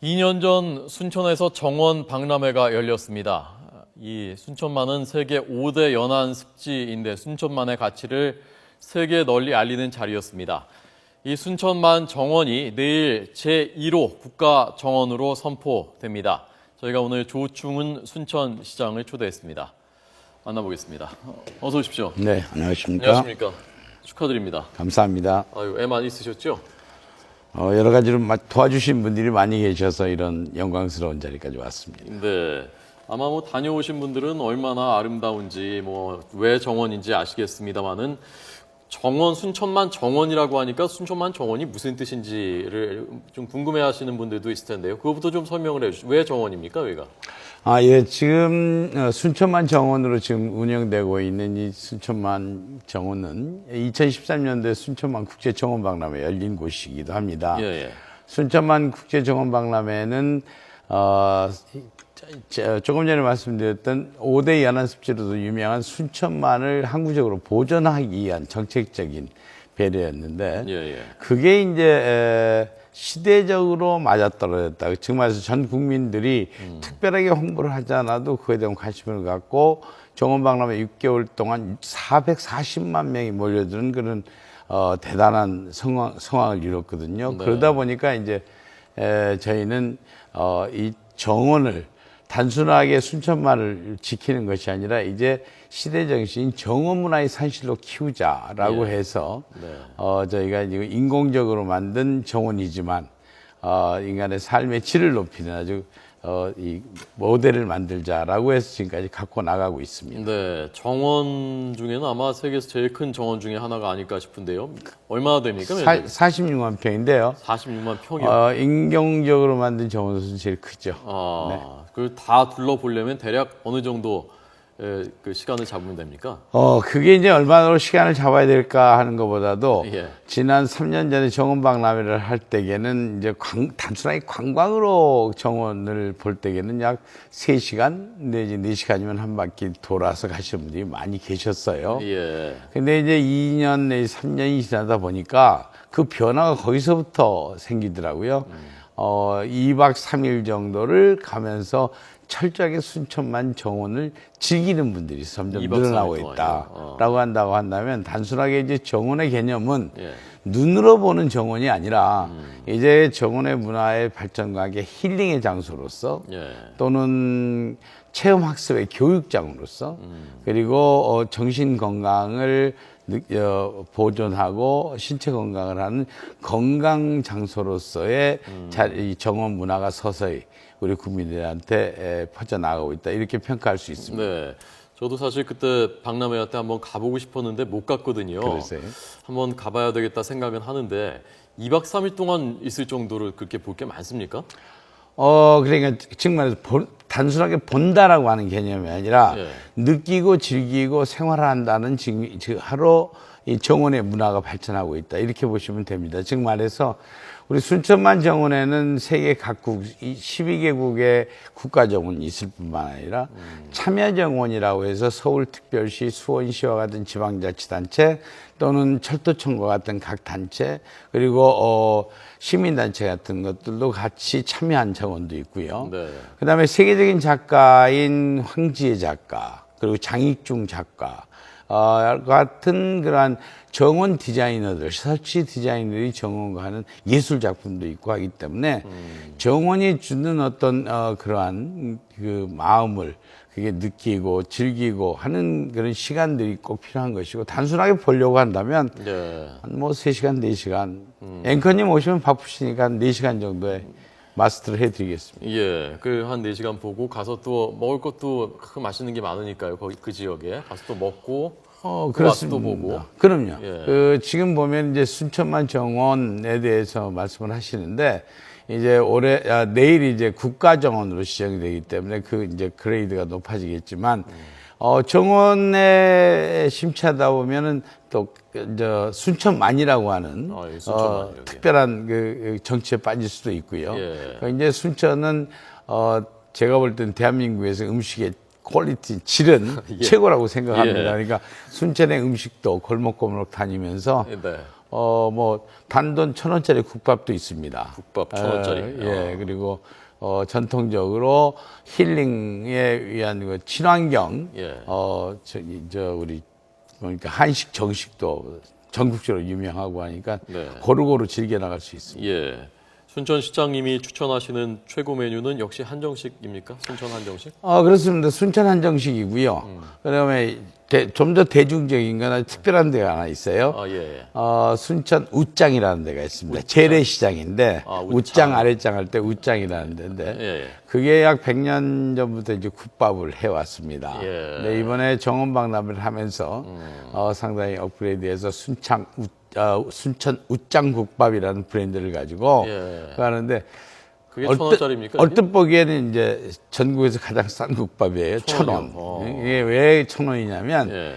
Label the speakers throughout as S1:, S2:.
S1: 2년 전 순천에서 정원 박람회가 열렸습니다. 이 순천만은 세계 5대 연안 습지인데 순천만의 가치를 세계에 널리 알리는 자리였습니다. 이 순천만 정원이 내일 제1호 국가정원으로 선포됩니다. 저희가 오늘 조충은 순천시장을 초대했습니다. 만나보겠습니다. 어서 오십시오.
S2: 네, 안녕하십니까.
S1: 안녕하십니까. 축하드립니다.
S2: 감사합니다.
S1: 아유, 애 많이 있으셨죠?
S2: 여러 가지로 도와주신 분들이 많이 계셔서 이런 영광스러운 자리까지 왔습니다.
S1: 네. 아마 뭐 다녀오신 분들은 얼마나 아름다운지 뭐 왜 정원인지 아시겠습니다만은 정원, 순천만 정원이라고 하니까 순천만 정원이 무슨 뜻인지를 좀 궁금해하시는 분들도 있을 텐데요. 그거부터 좀 설명을 해주시죠. 왜 정원입니까, 여기가?
S2: 예, 지금 순천만 정원으로 지금 운영되고 있는 이 순천만 정원은 2013년도에 순천만 국제정원 박람회 열린 곳이기도 합니다.
S1: 예, 예.
S2: 순천만 국제정원 박람회는 조금 전에 말씀드렸던 5대 연안습지로도 유명한 순천만을 항구적으로 보존하기 위한 정책적인 배려였는데
S1: 예, 예.
S2: 그게 이제 시대적으로 맞아떨어졌다. 즉 말해서 전 국민들이 특별하게 홍보를 하지 않아도 그에 대한 관심을 갖고 정원박람회 6개월 동안 440만 명이 몰려드는 그런 대단한 성황을 이뤘거든요.
S1: 네.
S2: 그러다 보니까 이제 저희는 이 정원을 단순하게 순천만을 지키는 것이 아니라 이제 시대 정신인 정원 문화의 산실로 키우자라고
S1: 예.
S2: 해서
S1: 네.
S2: 저희가 이제 인공적으로 만든 정원이지만 인간의 삶의 질을 높이는 아주 이 모델을 만들자라고 해서 지금까지 갖고 나가고 있습니다.
S1: 네, 정원 중에는 아마 세계에서 제일 큰 정원 중에 하나가 아닐까 싶은데요. 얼마나 됩니까?
S2: 46만 평인데요.
S1: 46만 평이요.
S2: 인공적으로 만든 정원은 제일 크죠.
S1: 그걸 다 둘러보려면 대략 어느 정도 그 시간을 잡으면 됩니까?
S2: 그게 이제 얼마나 시간을 잡아야 될까 하는 것보다도
S1: 예.
S2: 지난 3년 전에 정원 박람회를 할 때에는 이제 단순하게 관광으로 정원을 볼 때에는 약 3시간 내지 4시간이면 한 바퀴 돌아서 가시는 분들이 많이 계셨어요.
S1: 예.
S2: 근데 이제 2년 내지 3년이 지나다 보니까 그 변화가 거기서부터 생기더라고요. 2박 3일 정도를 가면서 철저하게 순천만 정원을 즐기는 분들이 점점
S1: 2박 3일
S2: 늘어나고
S1: 동안요?
S2: 있다라고 한다고 한다면 단순하게 이제 정원의 개념은
S1: 예.
S2: 눈으로 보는 정원이 아니라 이제 정원의 문화의 발전과 함께 힐링의 장소로서
S1: 예.
S2: 또는 체험학습의 교육장으로서 그리고 정신 건강을 보존하고 신체 건강을 하는 건강 장소로서의 이 정원 문화가 서서히 우리 국민들한테 퍼져나가고 있다 이렇게 평가할 수 있습니다.
S1: 네. 저도 사실 그때 박람회 때 한번 가보고 싶었는데 못 갔거든요.
S2: 그러세요?
S1: 한번 가봐야 되겠다 생각은 하는데 2박 3일 동안 있을 정도로 그렇게 볼 게 많습니까?
S2: 그러니까 지금 말해서 단순하게 본다라고 하는 개념이 아니라
S1: 예.
S2: 느끼고 즐기고 생활한다는 지금 하루 이 정원의 문화가 발전하고 있다 이렇게 보시면 됩니다. 즉 말해서 우리 순천만 정원에는 세계 각국 12개국의 국가정원이 있을 뿐만 아니라 참여정원이라고 해서 서울특별시, 수원시와 같은 지방자치단체 또는 철도청과 같은 각 단체 그리고 시민단체 같은 것들도 같이 참여한 정원도 있고요.
S1: 네.
S2: 그다음에 세계적인 작가인 황지혜 작가 그리고 장익중 작가 같은 그러한 정원 디자이너들, 설치 디자이너들이 정원과 하는 예술 작품도 있고 하기 때문에 정원이 주는 어떤 그러한 그 마음을 그게 느끼고 즐기고 하는 그런 시간들이 꼭 필요한 것이고 단순하게 보려고 한다면
S1: 예.
S2: 한 뭐 3시간, 4시간 앵커님 오시면 바쁘시니까 한 4시간 정도에 마스터를 해드리겠습니다.
S1: 예, 그 한 4시간 보고 가서 또 먹을 것도 그 맛있는 게 많으니까요. 거기 그 지역에 가서 또 먹고
S2: 그렇습니다.
S1: 또 보고.
S2: 그럼요.
S1: 예.
S2: 지금 보면 이제 순천만 정원에 대해서 말씀을 하시는데 이제 내일 이제 국가정원으로 지정이 되기 때문에 그 이제 그레이드가 높아지겠지만 정원에 심취하다 보면은 또 순천만이라고 하는
S1: 예, 순천만,
S2: 특별한 그 정치에 빠질 수도 있고요.
S1: 예.
S2: 이제 순천은 제가 볼 때는 대한민국에서 음식의 퀄리티, 질은
S1: 예.
S2: 최고라고 생각합니다.
S1: 예.
S2: 그러니까 순천의 음식도 골목골목 다니면서
S1: 네.
S2: 뭐 단돈 1,000원짜리 국밥도 있습니다.
S1: 국밥 1,000원짜리.
S2: 예, 그리고 전통적으로 힐링에 위한 그 친환경
S1: 예.
S2: 우리 그러니까 한식 정식도 전국적으로 유명하고 하니까
S1: 네.
S2: 고루고루 즐겨 나갈 수 있습니다.
S1: 예. 순천시장님이 추천하시는 최고 메뉴는 역시 한정식입니까? 순천 한정식?
S2: 그렇습니다. 순천 한정식이고요. 그다음에 좀 더 대중적인 거나 특별한 데가 하나 있어요.
S1: 아, 예.
S2: 순천 웃장이라는 데가 있습니다. 재래시장인데
S1: 아,
S2: 웃장 아래장 할 때 웃장이라는 데인데
S1: 예.
S2: 그게 약 100년 전부터 이제 국밥을 해왔습니다.
S1: 예.
S2: 근데 이번에 정원박람회를 하면서 상당히 업그레이드해서 순천 웃장국밥이라는 브랜드를 가지고
S1: 예.
S2: 하는데
S1: 그게 1,000원짜리입니까?
S2: 얼뜻 보기에는 이제 전국에서 가장 싼 국밥이에요. 1,000원. 이게 왜 1,000원이냐면
S1: 예.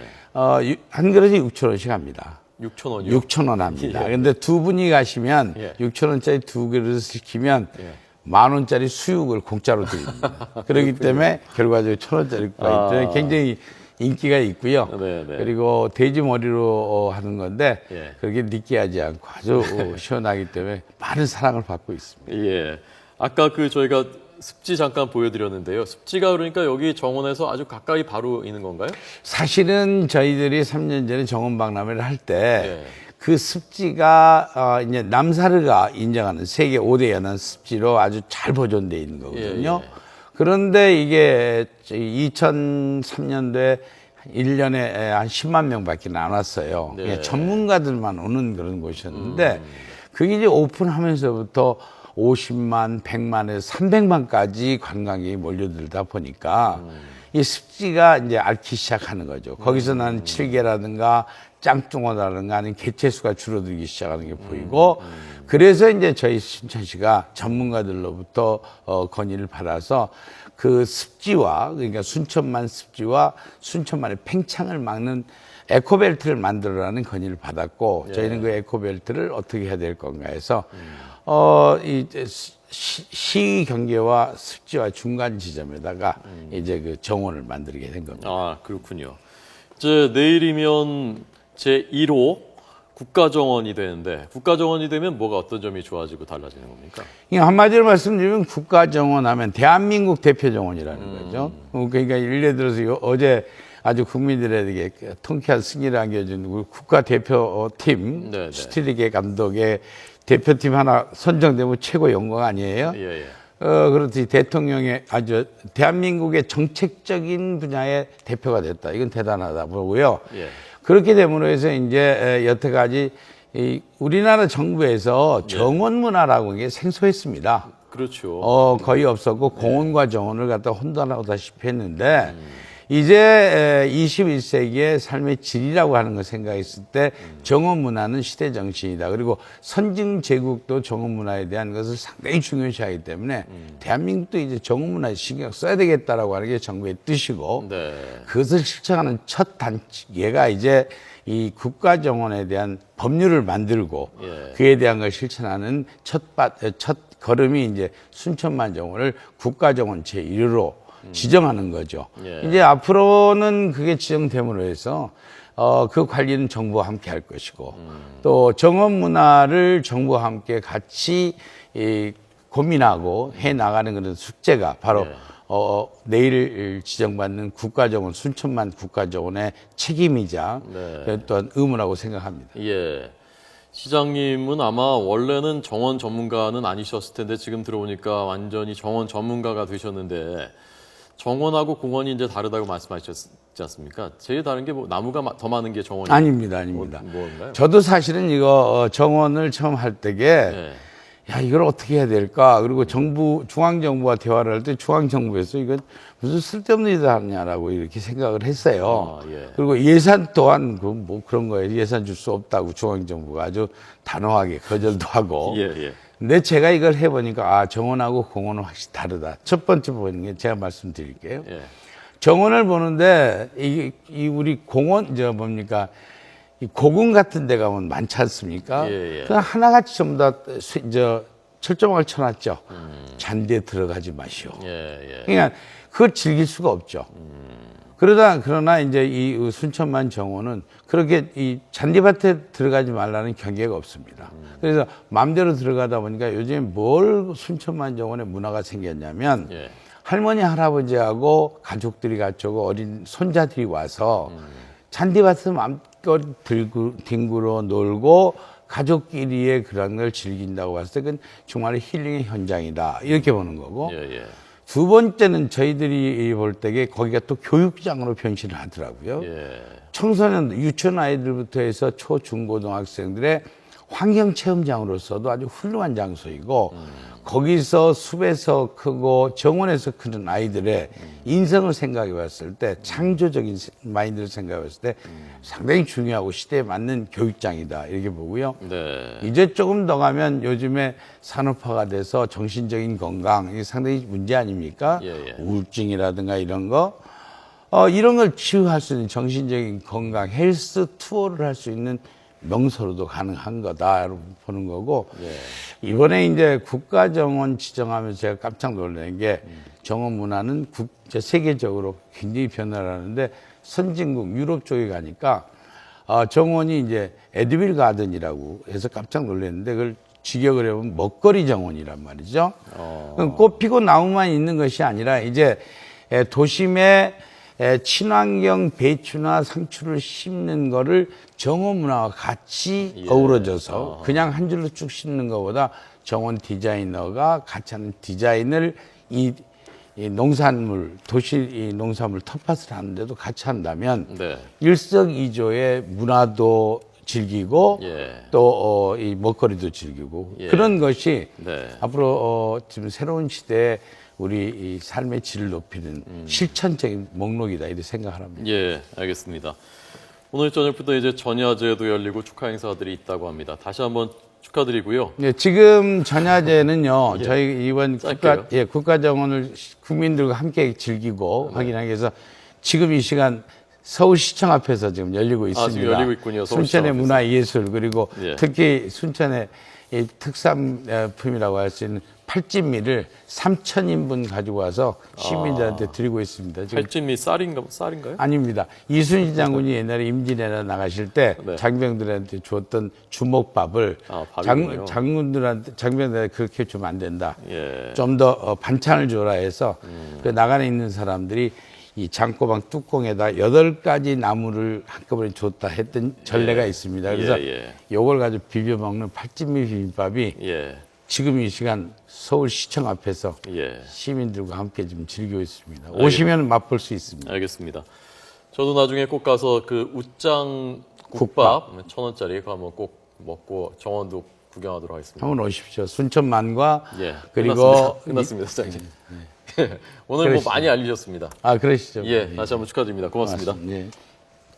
S2: 한 그릇이 6,000원씩 합니다.
S1: 6,000원이요?
S2: 6,000원 합니다.
S1: 예.
S2: 근데 두 분이 가시면
S1: 예.
S2: 6,000원짜리 두 그릇을 시키면
S1: 예.
S2: 10,000원짜리 수육을 공짜로 드립니다. 그렇기 때문에 결과적으로 1,000원짜리 국밥이 굉장히 인기가 있고요.
S1: 네.
S2: 그리고 돼지 머리로 하는 건데
S1: 예.
S2: 그렇게 느끼하지 않고 아주 시원하기 때문에 많은 사랑을 받고 있습니다.
S1: 예. 아까 저희가 습지 잠깐 보여드렸는데요. 습지가 그러니까 여기 정원에서 아주 가까이 바로 있는 건가요?
S2: 사실은 저희들이 3년 전에 정원 박람회를 할 때
S1: 예.
S2: 그 습지가 이제 남사르가 인정하는 세계 5대 연안 습지로 아주 잘 보존되어 있는 거거든요.
S1: 예.
S2: 그런데 이게 2003년도에 1년에 한 10만 명밖에 안 왔어요.
S1: 네.
S2: 그냥 전문가들만 오는 그런 곳이었는데 그게 이제 오픈하면서부터 50만, 100만에서 300만까지 관광객이 몰려들다 보니까 이 습지가 이제 앓기 시작하는 거죠. 거기서 나는 칠개라든가 짱뚱어라든가 하는 개체수가 줄어들기 시작하는 게 보이고 그래서 이제 저희 순천시가 전문가들로부터 건의를 받아서 그 습지와 그러니까 순천만 습지와 순천만의 팽창을 막는 에코벨트를 만들어라는 건의를 받았고 저희는 그 에코벨트를 어떻게 해야 될 건가 해서 시 경계와 습지와 중간 지점에다가 이제 그 정원을 만들게 된 겁니다.
S1: 아, 그렇군요. 이제 내일이면 제 1호 국가정원이 되는데 국가정원이 되면 뭐가 어떤 점이 좋아지고 달라지는 겁니까?
S2: 한마디로 말씀드리면 국가정원 하면 대한민국 대표정원이라는 거죠. 그러니까 예를 들어서 어제 아주 국민들에게 통쾌한 승리를 안겨준 우리 국가대표팀
S1: 네네.
S2: 슈티리게 감독의 대표팀 하나 선정되면 최고 영광 아니에요?
S1: 예.
S2: 그렇듯이 대통령의 아주 대한민국의 정책적인 분야의 대표가 됐다. 이건 대단하다 보고요.
S1: 예.
S2: 그렇게 됨으로 해서 이제 여태까지 우리나라 정부에서 정원 문화라고 하는 게 생소했습니다.
S1: 그렇죠.
S2: 거의 없었고 공원과 정원을 갖다 혼돈하다시피 했는데 이제 21세기의 삶의 질이라고 하는 걸 생각했을 때 정원 문화는 시대 정신이다. 그리고 선진 제국도 정원 문화에 대한 것을 상당히 중요시하기 때문에 대한민국도 이제 정원 문화에 신경 써야 되겠다라고 하는 게 정부의 뜻이고
S1: 네.
S2: 그것을 실천하는 첫 단계가 이제 이 국가정원에 대한 법률을 만들고
S1: 예.
S2: 그에 대한 걸 실천하는 첫 걸음이 이제 순천만 정원을 국가정원 제1호로 지정하는 거죠.
S1: 예.
S2: 이제 앞으로는 그게 지정됨으로 해서 그 관리는 정부와 함께 할 것이고 또 정원 문화를 정부와 함께 같이 고민하고 해 나가는 그런 숙제가 바로
S1: 예.
S2: 내일 지정받는 국가정원 순천만 국가정원의 책임이자
S1: 네.
S2: 또한 의무라고 생각합니다.
S1: 예. 시장님은 아마 원래는 정원 전문가는 아니셨을 텐데 지금 들어보니까 완전히 정원 전문가가 되셨는데 정원하고 공원이 이제 다르다고 말씀하셨지 않습니까? 제일 다른 게 뭐 나무가 더 많은 게 정원이
S2: 아닙니다.
S1: 뭔가요?
S2: 저도 사실은 이거 정원을 처음 할 때게
S1: 예.
S2: 야, 이걸 어떻게 해야 될까? 그리고 중앙정부와 대화를 할 때 중앙정부에서 이건 무슨 쓸데없는 일을 하느냐라고 이렇게 생각을 했어요.
S1: 아, 예.
S2: 그리고 예산 또한 뭐 그런 거예요. 예산 줄 수 없다고 중앙정부가 아주 단호하게 거절도 하고.
S1: 예.
S2: 근데 제가 이걸 해보니까 정원하고 공원은 확실히 다르다. 첫 번째 보는 게 제가 말씀드릴게요.
S1: 예.
S2: 정원을 보는데 이 우리 공원 뭡니까? 이 고궁 같은 데 가면 많지 않습니까?
S1: 예.
S2: 그냥 하나같이 전부 다 철조망을 쳐놨죠. 잔디에 들어가지 마시오.
S1: 예.
S2: 그러니까 그걸 즐길 수가 없죠. 그러나 이제 이 순천만 정원은 그렇게 이 잔디밭에 들어가지 말라는 경계가 없습니다. 그래서 마음대로 들어가다 보니까 요즘에 뭘 순천만 정원에 문화가 생겼냐면
S1: 예.
S2: 할머니 할아버지하고 가족들이 같이 오고 어린 손자들이 와서 잔디밭에서 마음껏 뒹굴어 놀고 가족끼리의 그런 걸 즐긴다고 봤을 때 그건 정말 힐링의 현장이다 이렇게 보는 거고
S1: 예, 예.
S2: 두 번째는 저희들이 볼 때에 거기가 또 교육장으로 변신을 하더라고요.
S1: 예.
S2: 청소년, 유치원 아이들부터 해서 초, 중, 고등학생들의 환경체험장으로서도 아주 훌륭한 장소이고 거기서 숲에서 크고 정원에서 크는 아이들의 인성을 생각해 봤을 때 창조적인 마인드를 생각해 봤을 때 상당히 중요하고 시대에 맞는 교육장이다 이렇게 보고요.
S1: 네.
S2: 이제 조금 더 가면 요즘에 산업화가 돼서 정신적인 건강 이게 상당히 문제 아닙니까?
S1: 예, 예.
S2: 우울증이라든가 이런 거 이런 걸 치유할 수 있는 정신적인 건강 헬스 투어를 할 수 있는 명소로도 가능한 거다 보는 거고
S1: 예.
S2: 이번에 이제 국가정원 지정하면서 제가 깜짝 놀란 게 정원 문화는 세계적으로 굉장히 변화를 하는데 선진국 유럽 쪽에 가니까 정원이 이제 에드빌 가든이라고 해서 깜짝 놀랐는데 그걸 직역을 해보면 먹거리 정원이란 말이죠. 그럼 꽃 피고 나무만 있는 것이 아니라 이제 도심에 친환경 배추나 상추를 심는 거를 정원 문화와 같이
S1: 예.
S2: 어우러져서 그냥 한 줄로 쭉 심는 것보다 정원 디자이너가 같이 하는 디자인을 이 농산물, 도시 농산물 텃밭을 하는데도 같이 한다면
S1: 네.
S2: 일석이조의 문화도 즐기고
S1: 예.
S2: 또 이 먹거리도 즐기고
S1: 예.
S2: 그런 것이
S1: 네.
S2: 앞으로 지금 새로운 시대에 우리 이 삶의 질을 높이는 실천적인 목록이다 이렇게 생각합니다.
S1: 예, 알겠습니다. 오늘 저녁부터 이제 전야제도 열리고 축하 행사들이 있다고 합니다. 다시 한번 축하드리고요.
S2: 네, 지금 전야제는요,
S1: 예.
S2: 저희 이번
S1: 짧게요.
S2: 국가정원을 국민들과 함께 즐기고 확인하기 위해서 지금 이 시간 서울시청 앞에서 지금 열리고 있습니다.
S1: 지금 열리고 있군요. 서울시청
S2: 순천의
S1: 앞에서.
S2: 문화예술 그리고
S1: 예.
S2: 특히 순천의 이 특산품이라고 할 수 있는 팔진미를 3,000인분 가지고 와서 시민들한테 드리고 있습니다. 지금
S1: 팔진미 쌀인가요?
S2: 아닙니다. 이순신 장군이 옛날에 임진왜란 나가실 때
S1: 네.
S2: 장병들한테 주었던 주먹밥을
S1: 밥이군요.
S2: 장병들한테 그렇게 주면 안 된다.
S1: 예.
S2: 좀 더 반찬을 줘라 해서 그 나간에 있는 사람들이 이 장고방 뚜껑에다 8가지 나무를 한꺼번에 줬다 했던 전례가 있습니다. 그래서
S1: 예.
S2: 요걸 가지고 비벼 먹는 팔진미 비빔밥이
S1: 예.
S2: 지금 이 시간 서울시청 앞에서
S1: 예.
S2: 시민들과 함께 지금 즐기고 있습니다. 오시면 맛볼 수 있습니다.
S1: 알겠습니다. 저도 나중에 꼭 가서 그 웃장 국밥 1,000원짜리 그거 한번 꼭 먹고 정원도 구경하도록 하겠습니다.
S2: 한번 오십시오. 순천만과
S1: 예.
S2: 그리고
S1: 끝났습니다, 사장님. 오늘 뭐
S2: 그러시죠.
S1: 많이 알리셨습니다.
S2: 그러시죠.
S1: 예, 다시 한번 축하드립니다. 고맙습니다.
S2: 예.